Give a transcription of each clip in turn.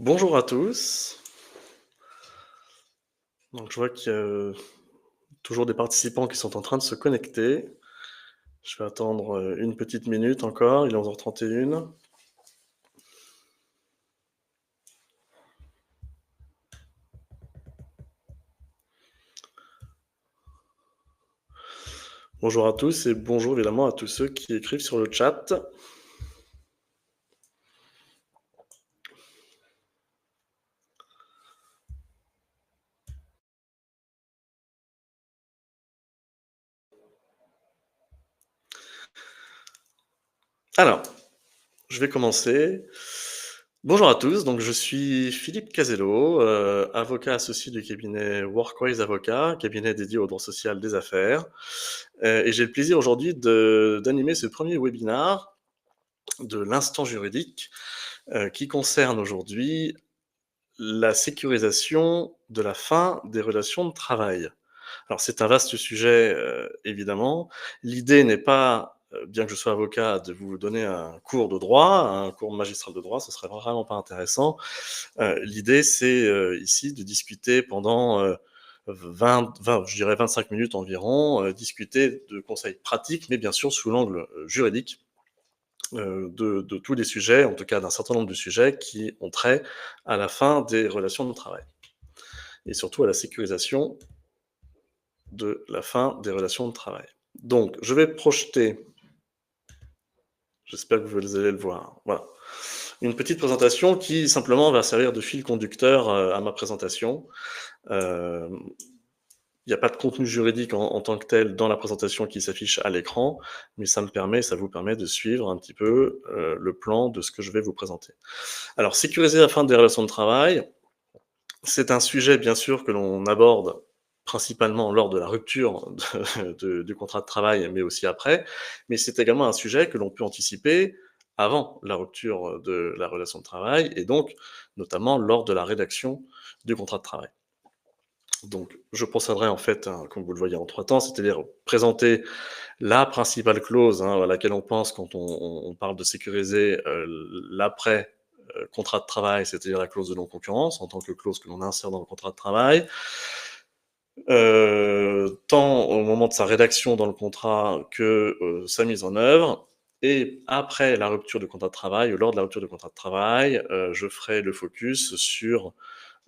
Bonjour à tous. Donc je vois qu'il y a toujours des participants qui sont en train de se connecter. Je vais attendre, une petite minute encore, il est 11h31. Bonjour à tous et bonjour évidemment à tous ceux qui écrivent sur le chat. Alors, je vais commencer. Bonjour à tous, donc je suis Philippe Casello, avocat associé du cabinet Workways Avocats, cabinet dédié au droit social des affaires. Et j'ai le plaisir aujourd'hui d'animer ce premier webinaire de l'instant juridique, qui concerne aujourd'hui la sécurisation de la fin des relations de travail. Alors c'est un vaste sujet, évidemment. L'idée n'est pas, bien que je sois avocat, de vous donner un cours de droit, un cours magistral de droit, ce serait vraiment pas intéressant. L'idée c'est, ici de discuter pendant, 20, je dirais 25 minutes environ, discuter de conseils pratiques, mais bien sûr sous l'angle, juridique, de tous les sujets, en tout cas d'un certain nombre de sujets qui ont trait à la fin des relations de travail et surtout à la sécurisation de la fin des relations de travail. Donc, je vais projeter, j'espère que vous allez le voir, voilà, une petite présentation qui simplement va servir de fil conducteur à ma présentation. Il n'y a pas de contenu juridique en tant que tel dans la présentation qui s'affiche à l'écran, mais ça vous permet de suivre un petit peu le plan de ce que je vais vous présenter. Alors, sécuriser la fin des relations de travail, c'est un sujet bien sûr que l'on aborde principalement lors de la rupture du contrat de travail, mais aussi après, mais c'est également un sujet que l'on peut anticiper avant la rupture de la relation de travail et donc notamment lors de la rédaction du contrat de travail. Donc je procéderai en fait, hein, comme vous le voyez en 3 temps, c'est-à-dire présenter la principale clause, hein, à laquelle on pense quand on parle de sécuriser, l'après, contrat de travail, c'est-à-dire la clause de non-concurrence, en tant que clause que l'on insère dans le contrat de travail. Tant au moment de sa rédaction dans le contrat que, sa mise en œuvre et après la rupture du contrat de travail, ou lors de la rupture du contrat de travail, je ferai le focus sur,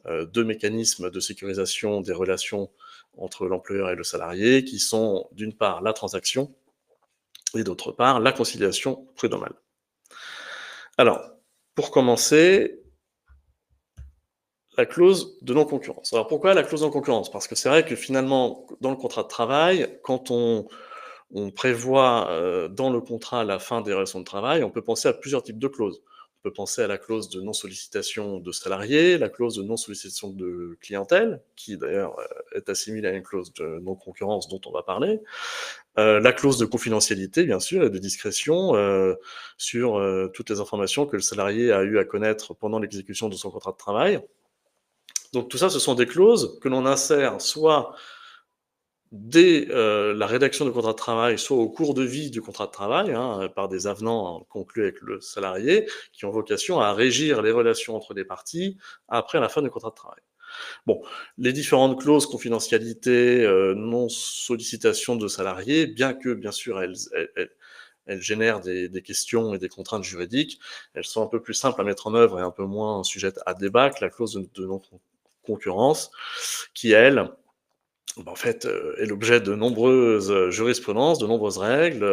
2 mécanismes de sécurisation des relations entre l'employeur et le salarié, qui sont d'une part la transaction et d'autre part la conciliation prud'homale. Alors, pour commencer, la clause de non-concurrence. Alors pourquoi la clause de non-concurrence? Parce que c'est vrai que finalement, dans le contrat de travail, quand on prévoit, dans le contrat la fin des relations de travail, on peut penser à plusieurs types de clauses. On peut penser à la clause de non-sollicitation de salariés, la clause de non-sollicitation de clientèle, qui d'ailleurs, est assimilée à une clause de non-concurrence dont on va parler. La clause de confidentialité, bien sûr, et de discrétion, sur, toutes les informations que le salarié a eu à connaître pendant l'exécution de son contrat de travail. Donc tout ça, ce sont des clauses que l'on insère soit dès, la rédaction du contrat de travail, soit au cours de vie du contrat de travail, hein, par des avenants conclus avec le salarié, qui ont vocation à régir les relations entre les parties après la fin du contrat de travail. Bon, les différentes clauses confidentialité, non-sollicitation de salariés, bien que, bien sûr, elles génèrent des questions et des contraintes juridiques, elles sont un peu plus simples à mettre en œuvre et un peu moins sujettes à débat que la clause de non-concurrence, qui, elle, bah, en fait, est l'objet de nombreuses jurisprudences, de nombreuses règles,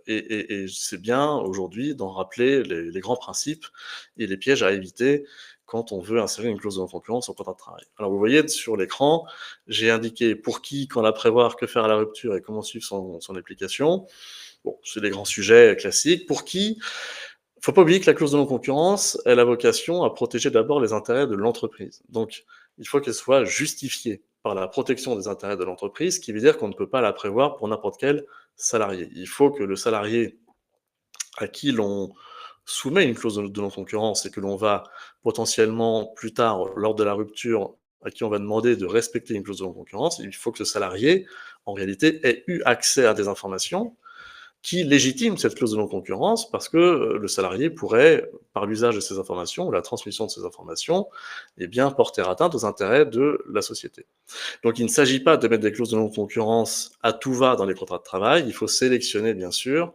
et c'est bien aujourd'hui d'en rappeler les grands principes et les pièges à éviter quand on veut insérer une clause de non-concurrence au contrat de travail. Alors vous voyez sur l'écran, j'ai indiqué pour qui, quand la prévoir, que faire à la rupture et comment suivre son application. Bon, c'est des grands sujets classiques. Pour qui? Faut pas oublier que la clause de non-concurrence, elle a vocation à protéger d'abord les intérêts de l'entreprise. Donc, il faut qu'elle soit justifiée par la protection des intérêts de l'entreprise, ce qui veut dire qu'on ne peut pas la prévoir pour n'importe quel salarié. Il faut que le salarié à qui l'on soumet une clause de non-concurrence et que l'on va potentiellement plus tard, lors de la rupture, à qui on va demander de respecter une clause de non-concurrence, il faut que ce salarié, en réalité, ait eu accès à des informations qui légitime cette clause de non-concurrence parce que le salarié pourrait, par l'usage de ces informations ou la transmission de ces informations, eh bien, porter atteinte aux intérêts de la société. Donc il ne s'agit pas de mettre des clauses de non-concurrence à tout va dans les contrats de travail, il faut sélectionner bien sûr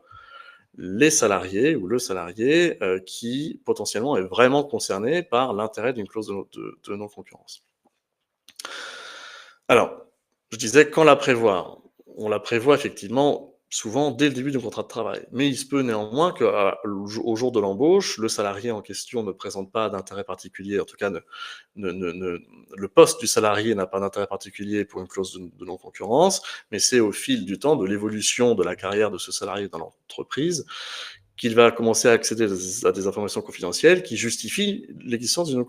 les salariés ou le salarié qui potentiellement est vraiment concerné par l'intérêt d'une clause de non-concurrence. Alors, je disais quand la prévoir? On la prévoit effectivement souvent dès le début du contrat de travail. Mais il se peut néanmoins qu'au jour de l'embauche, le salarié en question ne présente pas d'intérêt particulier, en tout cas le poste du salarié n'a pas d'intérêt particulier pour une clause de non-concurrence, mais c'est au fil du temps, de l'évolution de la carrière de ce salarié dans l'entreprise, qu'il va commencer à accéder à des informations confidentielles qui justifient l'existence d'une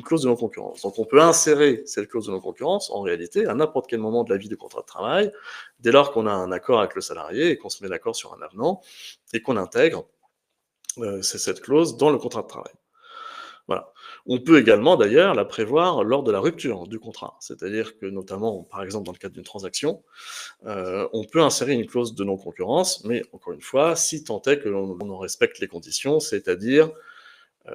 clause de non-concurrence. Donc on peut insérer cette clause de non-concurrence, en réalité, à n'importe quel moment de la vie du contrat de travail, dès lors qu'on a un accord avec le salarié et qu'on se met d'accord sur un avenant, et qu'on intègre cette clause dans le contrat de travail. Voilà. On peut également d'ailleurs la prévoir lors de la rupture du contrat, c'est-à-dire que notamment, par exemple dans le cadre d'une transaction, on peut insérer une clause de non-concurrence, mais encore une fois, si tant est que l'on en respecte les conditions, c'est-à-dire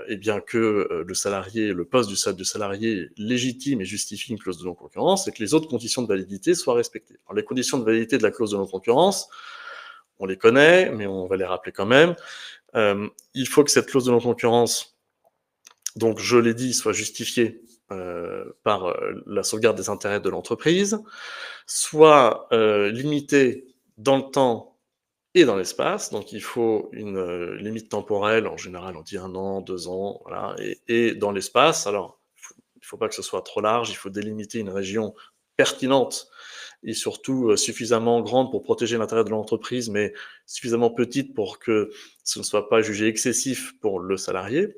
eh bien que le salarié, le poste du salarié légitime et justifie une clause de non-concurrence et que les autres conditions de validité soient respectées. Alors, les conditions de validité de la clause de non-concurrence, on les connaît, mais on va les rappeler quand même. Il faut que cette clause de non-concurrence, donc je l'ai dit, soit justifiée par la sauvegarde des intérêts de l'entreprise, soit limitée dans le temps et dans l'espace. Donc il faut une limite temporelle, en général on dit 1 an, 2 ans, voilà, et dans l'espace, alors il ne faut pas que ce soit trop large, il faut délimiter une région pertinente et surtout suffisamment grande pour protéger l'intérêt de l'entreprise, mais suffisamment petite pour que ce ne soit pas jugé excessif pour le salarié.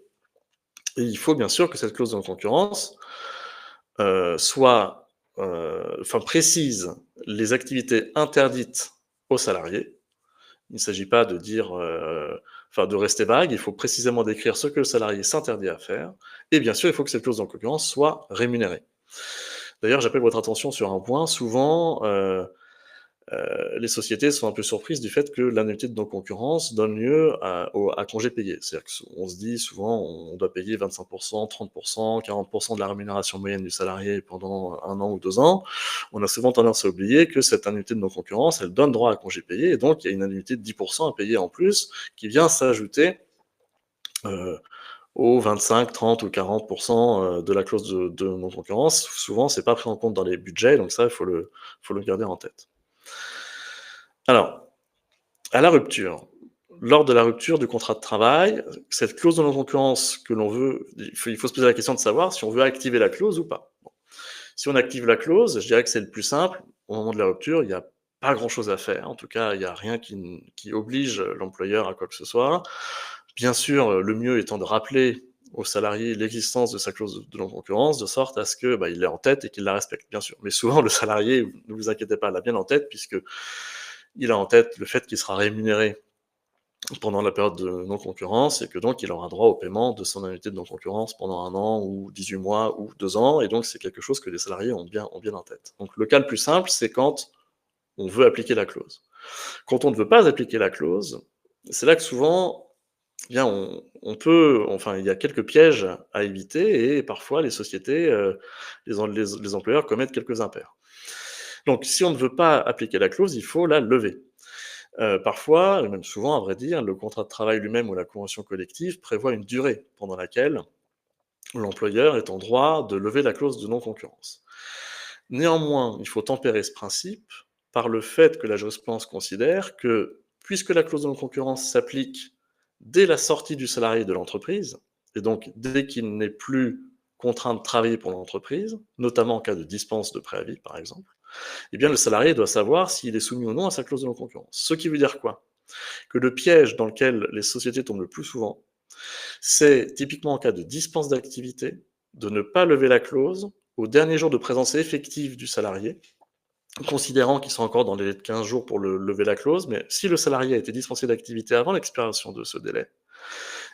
Et il faut bien sûr que cette clause de non-concurrence soit, précise les activités interdites aux salariés. Il ne s'agit pas de dire, de rester vague, il faut précisément décrire ce que le salarié s'interdit à faire. Et bien sûr, il faut que cette clause de non-concurrence soit rémunérée. D'ailleurs, j'appelle votre attention sur un point, souvent, les sociétés sont un peu surprises du fait que l'indemnité de non-concurrence donne lieu à congés payés. C'est-à-dire qu'on se dit souvent on doit payer 25%, 30%, 40% de la rémunération moyenne du salarié pendant 1 an ou 2 ans. On a souvent tendance à oublier que cette indemnité de non-concurrence, elle donne droit à congés payés, et donc il y a une indemnité de 10% à payer en plus qui vient s'ajouter aux 25, 30 ou 40% de la clause de non-concurrence. Souvent, c'est pas pris en compte dans les budgets, donc ça, il faut le garder en tête. Alors, à la rupture, lors de la rupture du contrat de travail, cette clause de non-concurrence que l'on veut, il faut se poser la question de savoir si on veut activer la clause ou pas. Bon. Si on active la clause, je dirais que c'est le plus simple. Au moment de la rupture, il n'y a pas grand-chose à faire. En tout cas, il n'y a rien qui oblige l'employeur à quoi que ce soit. Bien sûr, le mieux étant de rappeler au salarié l'existence de sa clause de non-concurrence, de sorte à ce que il l'ait en tête et qu'il la respecte, bien sûr. Mais souvent, le salarié, ne vous inquiétez pas, l'a bien en tête, puisque il a en tête le fait qu'il sera rémunéré pendant la période de non-concurrence et que donc il aura droit au paiement de son indemnité de non-concurrence pendant 1 an ou 18 mois ou 2 ans, et donc c'est quelque chose que les salariés ont bien en tête. Donc le cas le plus simple, c'est quand on veut appliquer la clause. Quand on ne veut pas appliquer la clause, c'est là que souvent, eh bien il y a quelques pièges à éviter et parfois les sociétés, les employeurs commettent quelques impairs. Donc si on ne veut pas appliquer la clause, il faut la lever. Parfois, et même souvent à vrai dire, le contrat de travail lui-même ou la convention collective prévoit une durée pendant laquelle l'employeur est en droit de lever la clause de non-concurrence. Néanmoins, il faut tempérer ce principe par le fait que la jurisprudence considère que, puisque la clause de non-concurrence s'applique dès la sortie du salarié de l'entreprise, et donc dès qu'il n'est plus contraint de travailler pour l'entreprise, notamment en cas de dispense de préavis par exemple, eh bien le salarié doit savoir s'il est soumis ou non à sa clause de non-concurrence. Ce qui veut dire quoi? Que le piège dans lequel les sociétés tombent le plus souvent, c'est typiquement en cas de dispense d'activité, de ne pas lever la clause au dernier jour de présence effective du salarié, considérant qu'ils sont encore dans le délai de 15 jours pour lever la clause, mais si le salarié a été dispensé d'activité avant l'expiration de ce délai,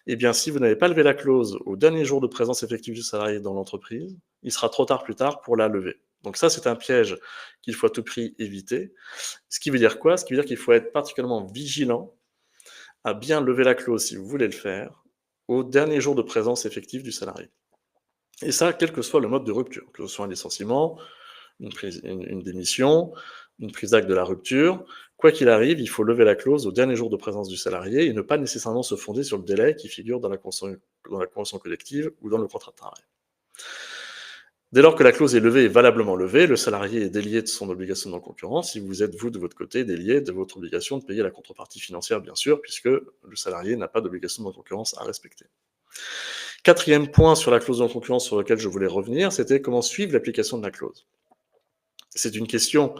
eh bien si vous n'avez pas levé la clause au dernier jour de présence effective du salarié dans l'entreprise, il sera trop tard plus tard pour la lever. Donc ça, c'est un piège qu'il faut à tout prix éviter. Ce qui veut dire quoi? Ce qui veut dire qu'il faut être particulièrement vigilant à bien lever la clause, si vous voulez le faire, au dernier jour de présence effective du salarié. Et ça, quel que soit le mode de rupture, que ce soit un licenciement, une démission, une prise d'acte de la rupture. Quoi qu'il arrive, il faut lever la clause au dernier jour de présence du salarié et ne pas nécessairement se fonder sur le délai qui figure dans la convention collective ou dans le contrat de travail. Dès lors que la clause est levée et valablement levée, le salarié est délié de son obligation de non-concurrence si vous êtes, vous, de votre côté, délié de votre obligation de payer la contrepartie financière, bien sûr, puisque le salarié n'a pas d'obligation de non-concurrence à respecter. Quatrième point sur la clause de non-concurrence sur lequel je voulais revenir, c'était comment suivre l'application de la clause. C'est une question,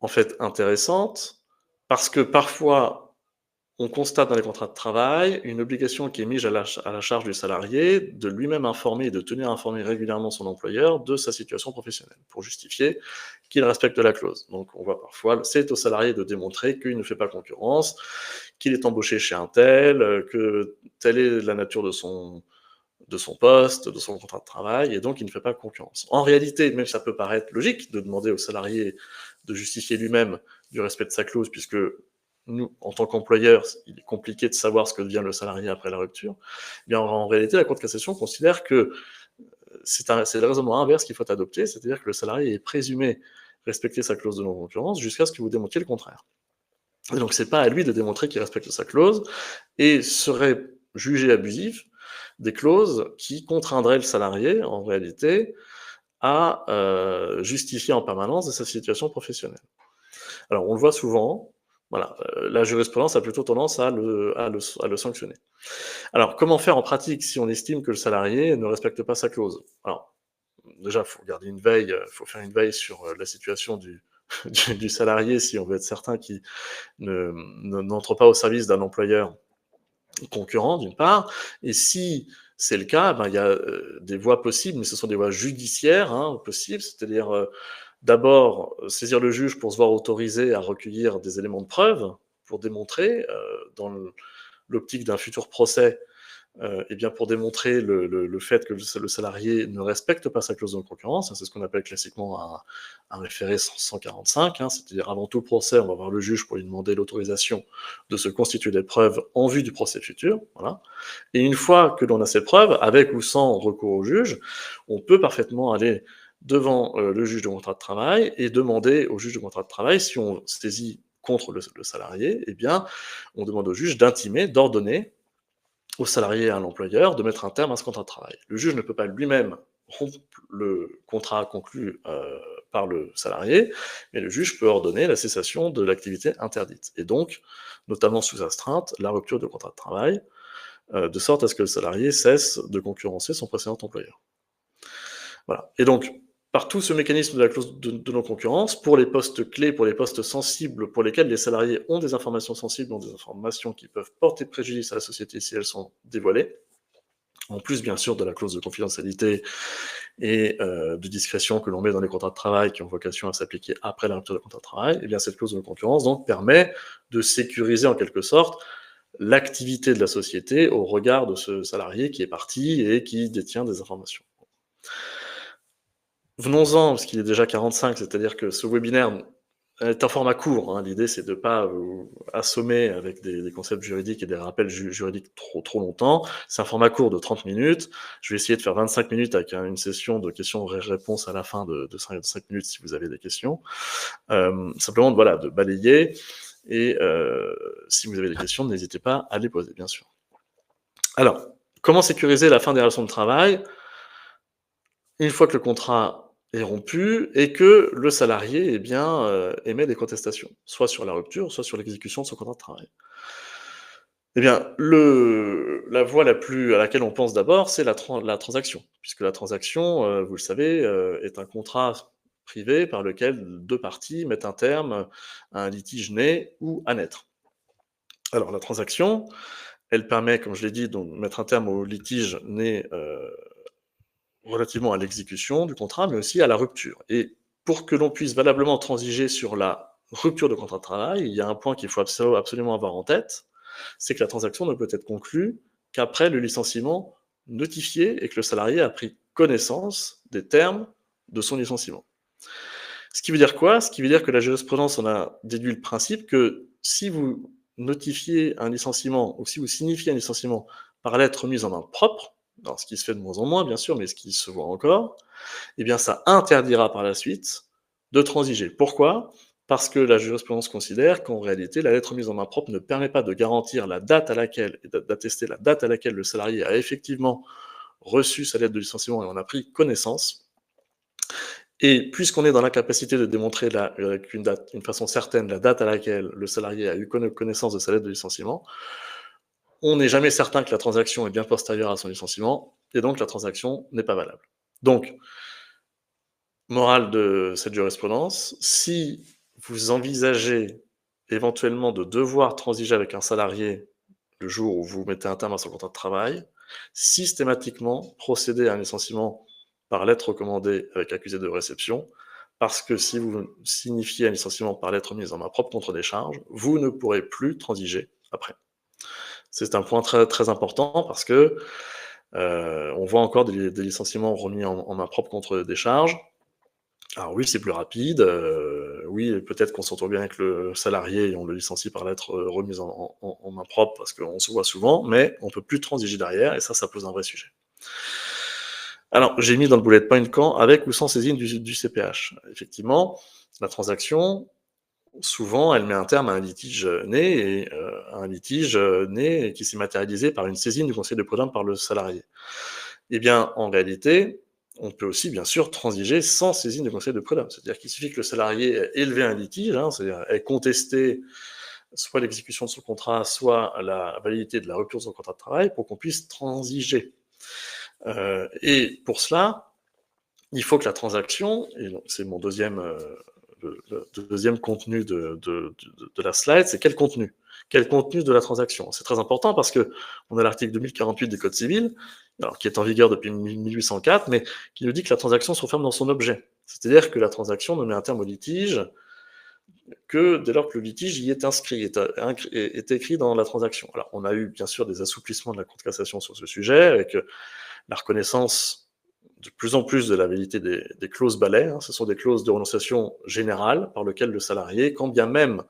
en fait, intéressante, parce que parfois, on constate dans les contrats de travail une obligation qui est mise à la charge du salarié de lui-même informer et de tenir informé régulièrement son employeur de sa situation professionnelle, pour justifier qu'il respecte la clause. Donc on voit parfois, c'est au salarié de démontrer qu'il ne fait pas concurrence, qu'il est embauché chez un tel, que telle est la nature de son poste, de son contrat de travail, et donc il ne fait pas concurrence. En réalité, même si ça peut paraître logique de demander au salarié de justifier lui-même du respect de sa clause, puisque nous, en tant qu'employeur, il est compliqué de savoir ce que devient le salarié après la rupture, eh bien en réalité, la Cour de cassation considère que c'est le raisonnement inverse qu'il faut adopter, c'est-à-dire que le salarié est présumé respecter sa clause de non-concurrence jusqu'à ce que vous démontriez le contraire. Et donc c'est pas à lui de démontrer qu'il respecte sa clause, et serait jugé abusif des clauses qui contraindraient le salarié, en réalité, à justifier en permanence de sa situation professionnelle. Alors on le voit souvent, voilà, la jurisprudence a plutôt tendance à le sanctionner. Alors comment faire en pratique si on estime que le salarié ne respecte pas sa clause? Alors déjà, il faut garder une veille, faut faire une veille sur la situation du salarié si on veut être certain qu'il n'entre pas au service d'un employeur concurrent, d'une part, et si c'est le cas, ben, il y a des voies possibles, mais ce sont des voies judiciaires possibles, c'est-à-dire d'abord saisir le juge pour se voir autorisé à recueillir des éléments de preuve pour démontrer, dans l'optique d'un futur procès, et bien pour démontrer le fait que le salarié ne respecte pas sa clause de concurrence, c'est ce qu'on appelle classiquement un référé 145, c'est-à-dire avant tout procès, on va voir le juge pour lui demander l'autorisation de se constituer des preuves en vue du procès futur, voilà. Et une fois que l'on a ces preuves, avec ou sans recours au juge, on peut parfaitement aller devant le juge de contrat de travail et demander au juge de contrat de travail, si on saisit contre le salarié, eh bien, on demande au juge d'intimer, d'ordonner au salarié et à l'employeur de mettre un terme à ce contrat de travail. Le juge ne peut pas lui-même rompre le contrat conclu par le salarié, mais le juge peut ordonner la cessation de l'activité interdite, et donc, notamment sous astreinte, la rupture de contrat de travail, de sorte à ce que le salarié cesse de concurrencer son précédent employeur. Voilà. Et donc, par tout ce mécanisme de la clause de non-concurrence, pour les postes clés, pour les postes sensibles, pour lesquels les salariés ont des informations sensibles, ont des informations qui peuvent porter préjudice à la société si elles sont dévoilées, en plus bien sûr de la clause de confidentialité et de discrétion que l'on met dans les contrats de travail qui ont vocation à s'appliquer après la rupture de contrat de travail, et bien cette clause de non-concurrence donc permet de sécuriser en quelque sorte l'activité de la société au regard de ce salarié qui est parti et qui détient des informations. Venons-en, parce qu'il est déjà 45, c'est-à-dire que ce webinaire est un format court. L'idée, c'est de ne pas vous assommer avec des concepts juridiques et des rappels juridiques trop longtemps. C'est un format court de 30 minutes. Je vais essayer de faire 25 minutes avec une session de questions-réponses à la fin de 5 minutes si vous avez des questions. Simplement, voilà, de balayer. Et si vous avez des questions, n'hésitez pas à les poser, bien sûr. Alors, comment sécuriser la fin des relations de travail une fois que le contrat est rompu et que le salarié, eh bien, émet des contestations, soit sur la rupture, soit sur l'exécution de son contrat de travail. Eh bien, la voie à laquelle on pense d'abord, c'est la transaction, puisque la transaction, vous le savez, est un contrat privé par lequel 2 parties mettent un terme à un litige né ou à naître. Alors la transaction, elle permet, comme je l'ai dit, donc de mettre un terme au litige né, relativement à l'exécution du contrat, mais aussi à la rupture. Et pour que l'on puisse valablement transiger sur la rupture de contrat de travail, il y a un point qu'il faut absolument avoir en tête, c'est que la transaction ne peut être conclue qu'après le licenciement notifié et que le salarié a pris connaissance des termes de son licenciement. Ce qui veut dire quoi? Ce qui veut dire que la jurisprudence en a déduit le principe que si vous notifiez un licenciement ou si vous signifiez un licenciement par lettre mise en main propre, alors ce qui se fait de moins en moins bien sûr, mais ce qui se voit encore, eh bien ça interdira par la suite de transiger. Pourquoi? Parce que la jurisprudence considère qu'en réalité, la lettre mise en main propre ne permet pas de garantir la date à laquelle et d'attester la date à laquelle le salarié a effectivement reçu sa lettre de licenciement et en a pris connaissance. Et puisqu'on est dans l'incapacité de démontrer avec une façon certaine, la date à laquelle le salarié a eu connaissance de sa lettre de licenciement, on n'est jamais certain que la transaction est bien postérieure à son licenciement, et donc la transaction n'est pas valable. Donc, morale de cette jurisprudence, si vous envisagez éventuellement de devoir transiger avec un salarié le jour où vous mettez un terme à son contrat de travail, systématiquement procédez à un licenciement par lettre recommandée avec accusé de réception, parce que si vous signifiez un licenciement par lettre mise en main propre contre des charges, vous ne pourrez plus transiger après. C'est un point très, très important parce que on voit encore des licenciements remis en main propre contre des charges. Alors oui, c'est plus rapide, oui, peut-être qu'on s'entend bien avec le salarié et on le licencie par lettre, remise en main propre parce qu'on se voit souvent, mais on peut plus transiger derrière et ça pose un vrai sujet. Alors, j'ai mis dans le bullet point quand, avec ou sans saisine du CPH. Effectivement, la transaction, souvent, elle met un terme à un litige né et un litige né et qui s'est matérialisé par une saisine du conseil de prud'homme par le salarié. Eh bien, en réalité, on peut aussi, bien sûr, transiger sans saisine du conseil de prud'homme. C'est-à-dire qu'il suffit que le salarié ait élevé un litige, hein, c'est-à-dire ait contesté soit l'exécution de son contrat, soit la validité de la rupture de son contrat de travail pour qu'on puisse transiger. Et pour cela, il faut que la transaction, et donc c'est mon deuxième, le deuxième contenu de la slide, c'est quel contenu? Quel contenu de la transaction? C'est très important parce que on a l'article 2048 du Code civil, alors qui est en vigueur depuis 1804, mais qui nous dit que la transaction se referme dans son objet. C'est-à-dire que la transaction ne met un terme au litige que dès lors que le litige y est inscrit, est écrit dans la transaction. Alors, on a eu bien sûr des assouplissements de la Cour de cassation sur ce sujet, avec la reconnaissance de plus en plus de la validité des clauses balais. Hein. Ce sont des clauses de renonciation générale par lesquelles le salarié, quand bien même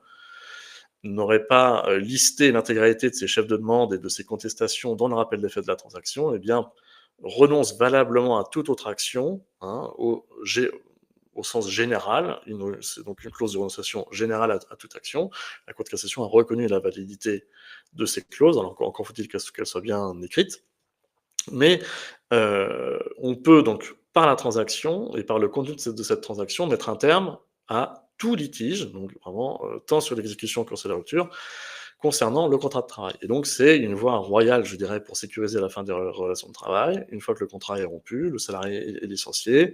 n'aurait pas listé l'intégralité de ses chefs de demande et de ses contestations dans le rappel des faits de la transaction, eh bien, renonce valablement à toute autre action, hein, au sens général. C'est donc une clause de renonciation générale à toute action. La Cour de cassation a reconnu la validité de ces clauses, alors encore faut-il qu'elles soient bien écrites. Mais on peut donc, par la transaction et par le contenu de cette transaction, mettre un terme à tout litige, donc vraiment tant sur l'exécution que sur la rupture, concernant le contrat de travail. Et donc c'est une voie royale, je dirais, pour sécuriser la fin des relations de travail. Une fois que le contrat est rompu, le salarié est licencié.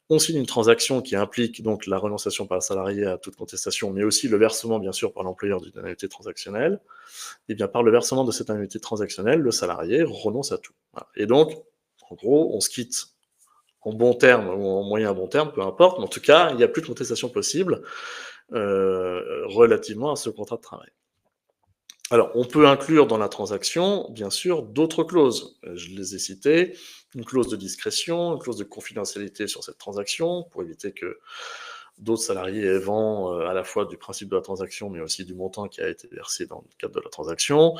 On signe une transaction qui implique donc la renonciation par le salarié à toute contestation, mais aussi le versement, bien sûr, par l'employeur d'une indemnité transactionnelle. Et bien, par le versement de cette indemnité transactionnelle, le salarié renonce à tout. Voilà. Et donc, en gros, on se quitte en bon terme ou en moyen bon terme, peu importe, mais en tout cas, il n'y a plus de contestation possible relativement à ce contrat de travail. Alors, on peut inclure dans la transaction, bien sûr, d'autres clauses. Je les ai citées, une clause de discrétion, une clause de confidentialité sur cette transaction, pour éviter que d'autres salariés aient vent à la fois du principe de la transaction, mais aussi du montant qui a été versé dans le cadre de la transaction.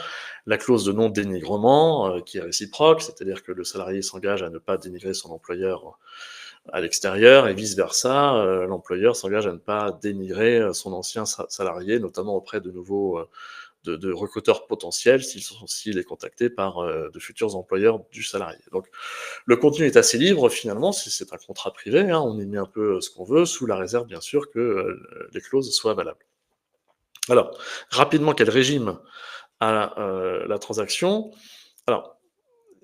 La clause de non-dénigrement, qui est réciproque, c'est-à-dire que le salarié s'engage à ne pas dénigrer son employeur à l'extérieur, et vice-versa, l'employeur s'engage à ne pas dénigrer son ancien salarié, notamment auprès de nouveaux de recruteurs potentiels s'il est contacté par de futurs employeurs du salarié. Donc le contenu est assez libre finalement, si c'est un contrat privé, hein, on y met un peu ce qu'on veut, sous la réserve bien sûr que les clauses soient valables. Alors, rapidement, quel régime a la transaction? Alors,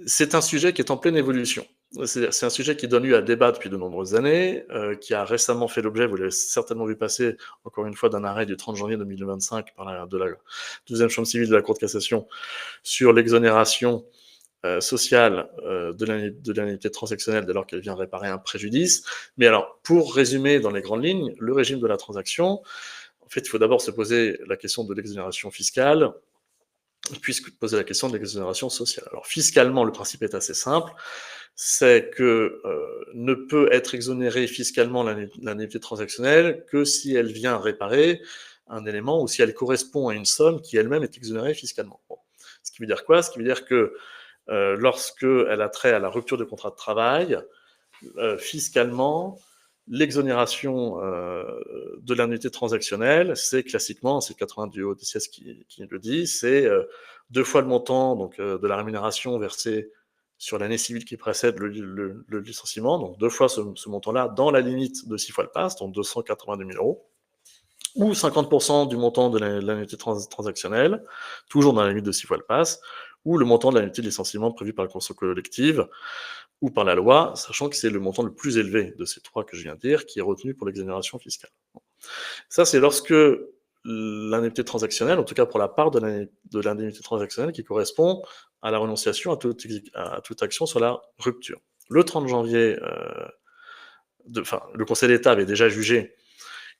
c'est un sujet qui est en pleine évolution. C'est un sujet qui donne lieu à débat depuis de nombreuses années, qui a récemment fait l'objet, vous l'avez certainement vu passer, encore une fois, d'un arrêt du 30 janvier 2025 de la deuxième chambre civile de la Cour de cassation sur l'exonération sociale de l'indemnité transactionnelle dès lors qu'elle vient réparer un préjudice. Mais alors, pour résumer dans les grandes lignes, le régime de la transaction, en fait, il faut d'abord se poser la question de l'exonération fiscale. puisque poser la question de l'exonération sociale. Alors fiscalement, le principe est assez simple, c'est que ne peut être exonérée fiscalement l'indemnité transactionnelle que si elle vient réparer un élément ou si elle correspond à une somme qui elle-même est exonérée fiscalement. Bon. Ce qui veut dire quoi? Ce qui veut dire que lorsque elle a trait à la rupture de contrat de travail, fiscalement, l'exonération de l'indemnité transactionnelle, c'est classiquement, c'est 80 du ODCS qui le dit, c'est 2 fois le montant donc, de la rémunération versée sur l'année civile qui précède le licenciement, donc 2 fois ce montant-là, dans la limite de 6 fois le PAS, donc 282 000 euros, ou 50% du montant de l'indemnité transactionnelle, toujours dans la limite de 6 fois le PAS, ou le montant de l'indemnité de licenciement prévu par la convention collective, ou par la loi, sachant que c'est le montant le plus élevé de ces trois que je viens de dire qui est retenu pour l'exonération fiscale. Ça, c'est lorsque l'indemnité transactionnelle, en tout cas pour la part de l'indemnité transactionnelle qui correspond à la renonciation à toute action sur la rupture. Le 30 janvier, le Conseil d'État avait déjà jugé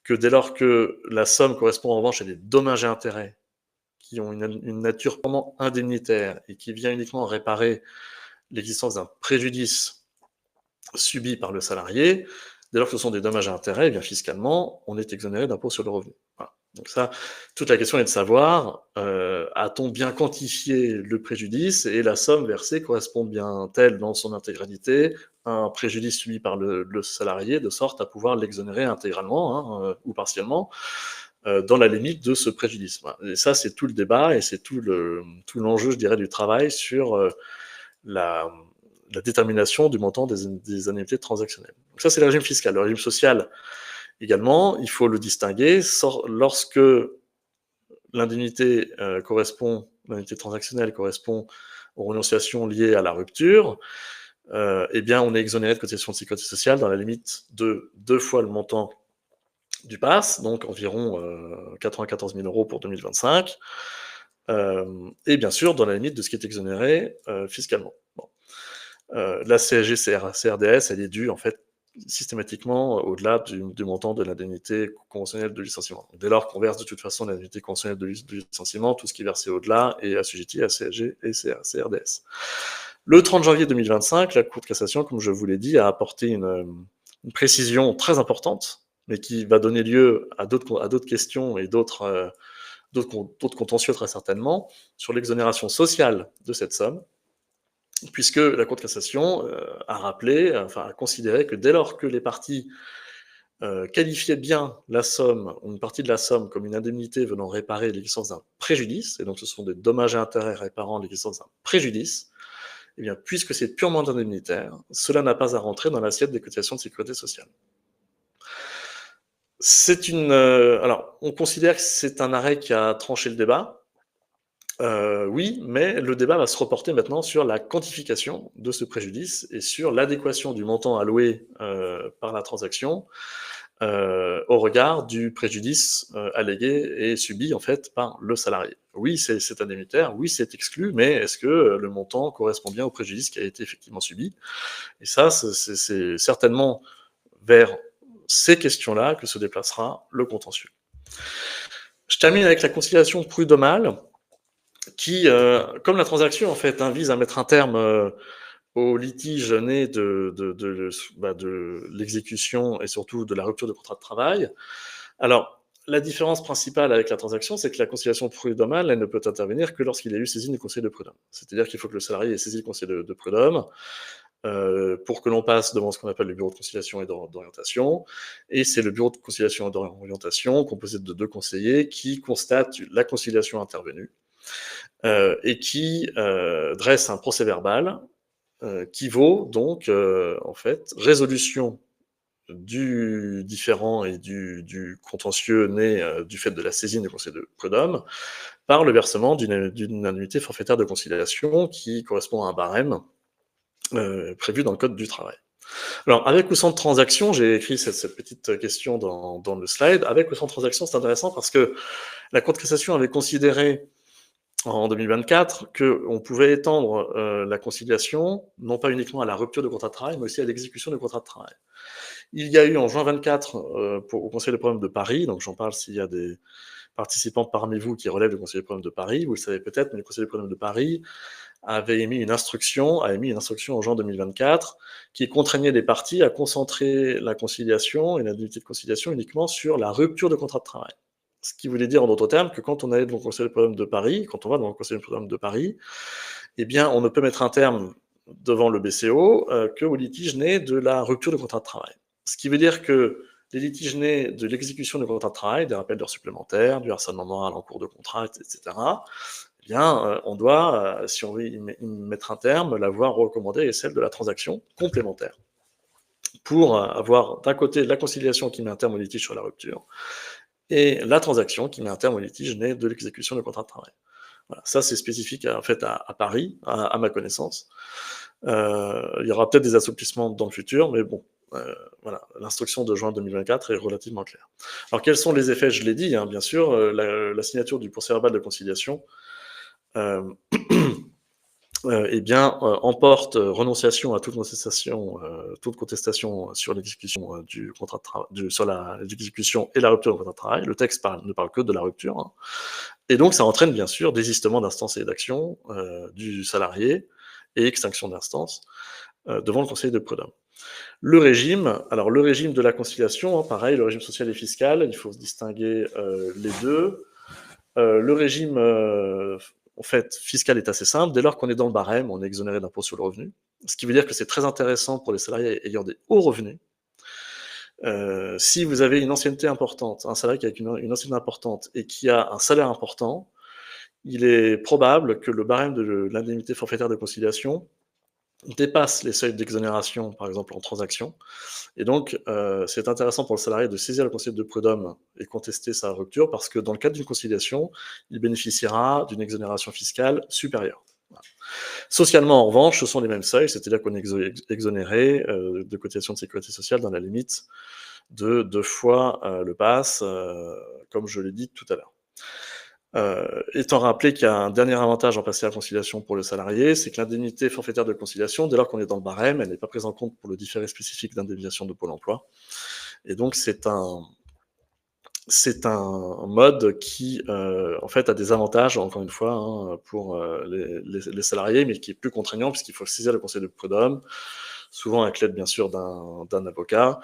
que dès lors que la somme correspond en revanche à des dommages et intérêts qui ont une nature purement indemnitaire et qui vient uniquement réparer l'existence d'un préjudice subi par le salarié, dès lors que ce sont des dommages et intérêts, eh bien fiscalement, on est exonéré d'impôt sur le revenu. Voilà. Donc ça, toute la question est de savoir, a-t-on bien quantifié le préjudice et la somme versée correspond bien-elle dans son intégralité à un préjudice subi par le salarié, de sorte à pouvoir l'exonérer intégralement ou partiellement dans la limite de ce préjudice. Voilà. Et ça, c'est tout le débat et c'est tout l'enjeu, je dirais, du travail sur la, la détermination du montant des indemnités transactionnelles. Donc ça, c'est le régime fiscal. Le régime social, également, il faut le distinguer. Lorsque l'indemnité l'indemnité transactionnelle correspond aux renonciations liées à la rupture, eh bien, on est exonéré de cotisation de sécurité sociale dans la limite de 2 fois le montant du PAS, donc environ 94 000 euros pour 2025, et bien sûr dans la limite de ce qui est exonéré fiscalement. Bon. La CSG CRDS, elle est due en fait systématiquement au-delà du montant de l'indemnité conventionnelle de licenciement. Donc, dès lors qu'on verse de toute façon l'indemnité conventionnelle de licenciement, tout ce qui est versé au-delà est assujetti à CSG et CRDS. Le 30 janvier 2025, la Cour de cassation, comme je vous l'ai dit, a apporté une précision très importante, mais qui va donner lieu à d'autres questions et d'autres contentieux très certainement, sur l'exonération sociale de cette somme, puisque la Cour de cassation a considéré que dès lors que les parties qualifiaient bien la somme, ou une partie de la somme, comme une indemnité venant réparer l'existence d'un préjudice, et donc ce sont des dommages et intérêts réparant l'existence d'un préjudice, eh bien, puisque c'est purement indemnitaire, cela n'a pas à rentrer dans l'assiette des cotisations de sécurité sociale. Alors, on considère que c'est un arrêt qui a tranché le débat. Oui, mais le débat va se reporter maintenant sur la quantification de ce préjudice et sur l'adéquation du montant alloué par la transaction au regard du préjudice allégué et subi en fait par le salarié. Oui, c'est indemnitaire, oui, c'est exclu, mais est-ce que le montant correspond bien au préjudice qui a été effectivement subi? Et ça, c'est certainement vers ces questions-là que se déplacera le contentieux. Je termine avec la conciliation prud'homale qui, comme la transaction en fait, vise à mettre un terme au litige né de l'exécution et surtout de la rupture de contrat de travail. Alors, la différence principale avec la transaction, c'est que la conciliation prud'homale, elle ne peut intervenir que lorsqu'il y a eu saisine du conseil de prud'homme. C'est-à-dire qu'il faut que le salarié ait saisi le conseil de prud'homme pour que l'on passe devant ce qu'on appelle le bureau de conciliation et d'orientation. Et c'est le bureau de conciliation et d'orientation, composé de 2 conseillers, qui constate la conciliation intervenue et qui dresse un procès-verbal qui vaut donc en fait résolution du différend et du contentieux né du fait de la saisine du conseil de prud'homme par le versement d'une indemnité forfaitaire de conciliation qui correspond à un barème prévu dans le code du travail. Alors, avec ou sans transaction, j'ai écrit cette petite question dans le slide. Avec ou sans transaction, c'est intéressant parce que la Cour de cassation avait considéré en 2024 qu'on pouvait étendre la conciliation, non pas uniquement à la rupture de contrat de travail, mais aussi à l'exécution du contrat de travail. Il y a eu en juin 24 au Conseil des prud'hommes de Paris, donc j'en parle s'il y a des participants parmi vous qui relèvent du Conseil des prud'hommes de Paris, vous le savez peut-être, mais le Conseil des prud'hommes de Paris avait émis une instruction en juin 2024 qui contraignait les parties à concentrer la conciliation et l'indemnité de conciliation uniquement sur la rupture de contrat de travail. Ce qui voulait dire en d'autres termes que quand on allait devant le Conseil des prud'hommes de Paris, quand on va devant le Conseil des prud'hommes de Paris, eh bien, on ne peut mettre un terme devant le BCO qu'au litige né de la rupture de contrat de travail. Ce qui veut dire que les litiges nés de l'exécution du contrat de travail, des rappels d'heures supplémentaires, du harcèlement moral en cours de contrat, etc., eh bien, on doit, si on veut y mettre un terme, la voie recommandée est celle de la transaction complémentaire. Pour avoir d'un côté la conciliation qui met un terme au litige sur la rupture, et la transaction qui met un terme au litige né de l'exécution du contrat de travail. Voilà, ça c'est spécifique en fait à Paris, à ma connaissance. Il y aura peut-être des assouplissements dans le futur, mais bon, voilà, l'instruction de juin 2024 est relativement claire. Alors quels sont les effets? Je l'ai dit, hein, bien sûr, la signature du procès-verbal de conciliation euh, eh bien, emporte renonciation à toute contestation sur l'exécution du contrat de travail, sur l'exécution et la rupture du contrat de travail. Le texte ne parle que de la rupture, hein. Et donc ça entraîne bien sûr désistement d'instance et d'action du salarié et extinction d'instance devant le Conseil des prud'hommes. Le régime de la conciliation, hein, pareil, le régime social et fiscal, il faut se distinguer les deux. Le régime en fait, fiscal est assez simple. Dès lors qu'on est dans le barème, on est exonéré d'impôt sur le revenu. Ce qui veut dire que c'est très intéressant pour les salariés ayant des hauts revenus. Si vous avez une ancienneté importante, un salarié qui a une ancienneté importante et qui a un salaire important, il est probable que le barème de l'indemnité forfaitaire de conciliation dépasse les seuils d'exonération, par exemple en transaction. Et donc, c'est intéressant pour le salarié de saisir le conseil de prud'homme et contester sa rupture, parce que dans le cadre d'une conciliation, il bénéficiera d'une exonération fiscale supérieure. Voilà. Socialement, en revanche, ce sont les mêmes seuils, c'est-à-dire qu'on est exonéré de cotisation de sécurité sociale dans la limite de 2 fois le PASS, comme je l'ai dit tout à l'heure. Étant rappelé qu'il y a un dernier avantage en passer à la conciliation pour le salarié, c'est que l'indemnité forfaitaire de conciliation, dès lors qu'on est dans le barème, elle n'est pas prise en compte pour le différé spécifique d'indemnisation de Pôle emploi. Et donc c'est un mode qui, en fait, a des avantages, encore une fois, hein, pour les salariés, mais qui est plus contraignant, puisqu'il faut saisir le conseil de prud'homme, souvent avec l'aide, bien sûr, d'un avocat,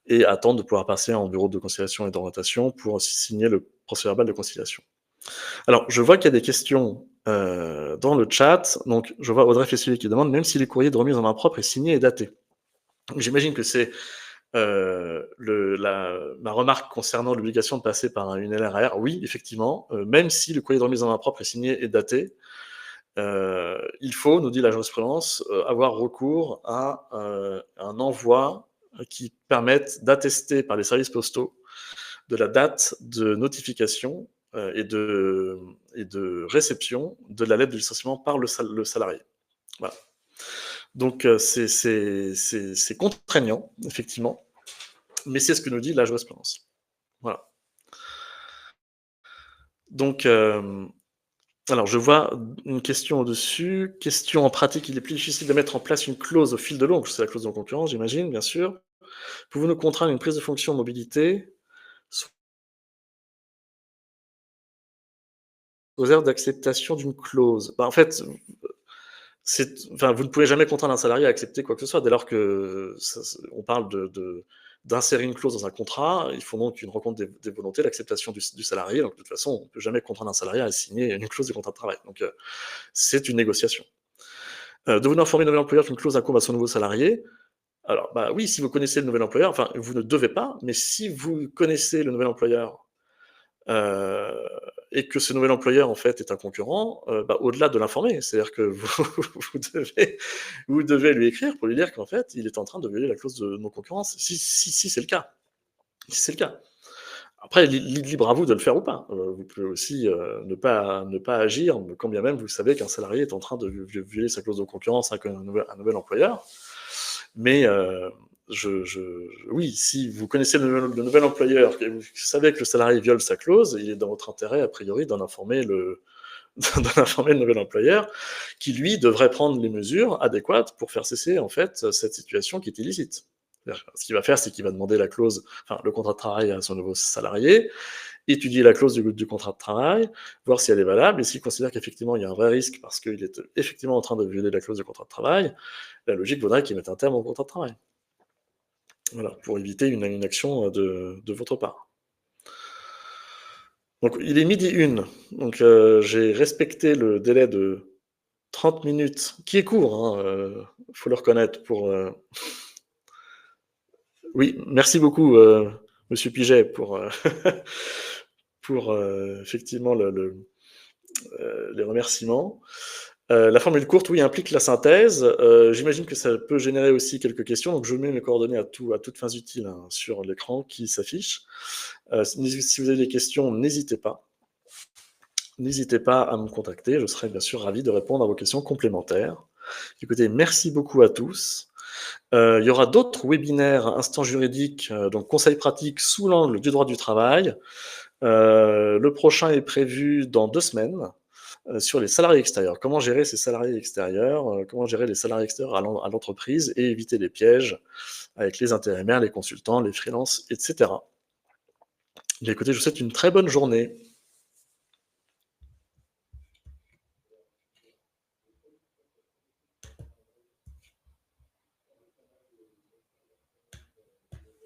et attendre de pouvoir passer en bureau de conciliation et d'orientation pour signer le procès-verbal de conciliation. Alors, je vois qu'il y a des questions dans le chat. Donc, je vois Audrey Fessilier qui demande, même si les courriers de remise en main propre est signé et daté. J'imagine que c'est ma remarque concernant l'obligation de passer par une LRR. Oui, effectivement, même si le courrier de remise en main propre est signé et daté, il faut, nous dit la jurisprudence, avoir recours à un envoi qui permette d'attester par les services postaux de la date de notification et de réception de la lettre de licenciement par le salarié. Voilà. Donc c'est contraignant, effectivement, mais c'est ce que nous dit la jurisprudence. Voilà. Donc, alors je vois une question au-dessus. Question en pratique, il est plus difficile de mettre en place une clause au fil de l'eau. C'est la clause de concurrence, j'imagine, bien sûr. Pouvez-vous nous contraindre une prise de fonction mobilité sous réserve d'acceptation d'une clause? En fait, vous ne pouvez jamais contraindre un salarié à accepter quoi que ce soit. Dès lors que on parle d'insérer une clause dans un contrat, il faut donc une rencontre des volontés, l'acceptation du salarié. Donc de toute façon, on ne peut jamais contraindre un salarié à signer une clause du contrat de travail. Donc c'est une négociation. Devez-vous informer le nouvel employeur qu'une clause incombe à son nouveau salarié? Alors, oui, si vous connaissez le nouvel employeur, enfin, vous ne devez pas, mais si vous connaissez le nouvel employeur et que ce nouvel employeur, en fait, est un concurrent, au-delà de l'informer, c'est-à-dire que vous devez lui écrire pour lui dire qu'en fait, il est en train de violer la clause de non-concurrence, si c'est le cas. Si c'est le cas. Après, libre à vous de le faire ou pas. Vous pouvez aussi ne pas agir, quand bien même vous savez qu'un salarié est en train de violer sa clause de concurrence avec un nouvel employeur. Mais oui, si vous connaissez le nouvel employeur, que vous savez que le salarié viole sa clause, il est dans votre intérêt, a priori, d'en informer le nouvel employeur, qui lui devrait prendre les mesures adéquates pour faire cesser en fait cette situation qui est illicite. Ce qu'il va faire, c'est qu'il va demander la clause, enfin le contrat de travail à son nouveau salarié, étudier la clause du contrat de travail, voir si elle est valable et s'il considère qu'effectivement il y a un vrai risque parce qu'il est effectivement en train de violer la clause du contrat de travail, la logique voudrait qu'il mette un terme au contrat de travail. Voilà, pour éviter une action, de votre part. Donc il est 12h01, donc j'ai respecté le délai de 30 minutes, qui est court, hein, faut le reconnaître pour, oui, merci beaucoup, monsieur Piget pour, effectivement les remerciements. La formule courte, oui, implique la synthèse. J'imagine que ça peut générer aussi quelques questions, donc je mets mes coordonnées à toutes fins utiles, hein, sur l'écran qui s'affiche. Si vous avez des questions, n'hésitez pas. N'hésitez pas à me contacter, je serai bien sûr ravi de répondre à vos questions complémentaires. Écoutez, merci beaucoup à tous. Il y aura d'autres webinaires Instant Juridique, donc conseils pratiques sous l'angle du droit du travail. Le prochain est prévu dans 2 semaines, sur les salariés extérieurs. Comment gérer ces salariés extérieurs, comment gérer les salariés extérieurs à l'entreprise et éviter les pièges avec les intérimaires, les consultants, les freelances, et cetera. Bien écoutez, je vous souhaite une très bonne journée.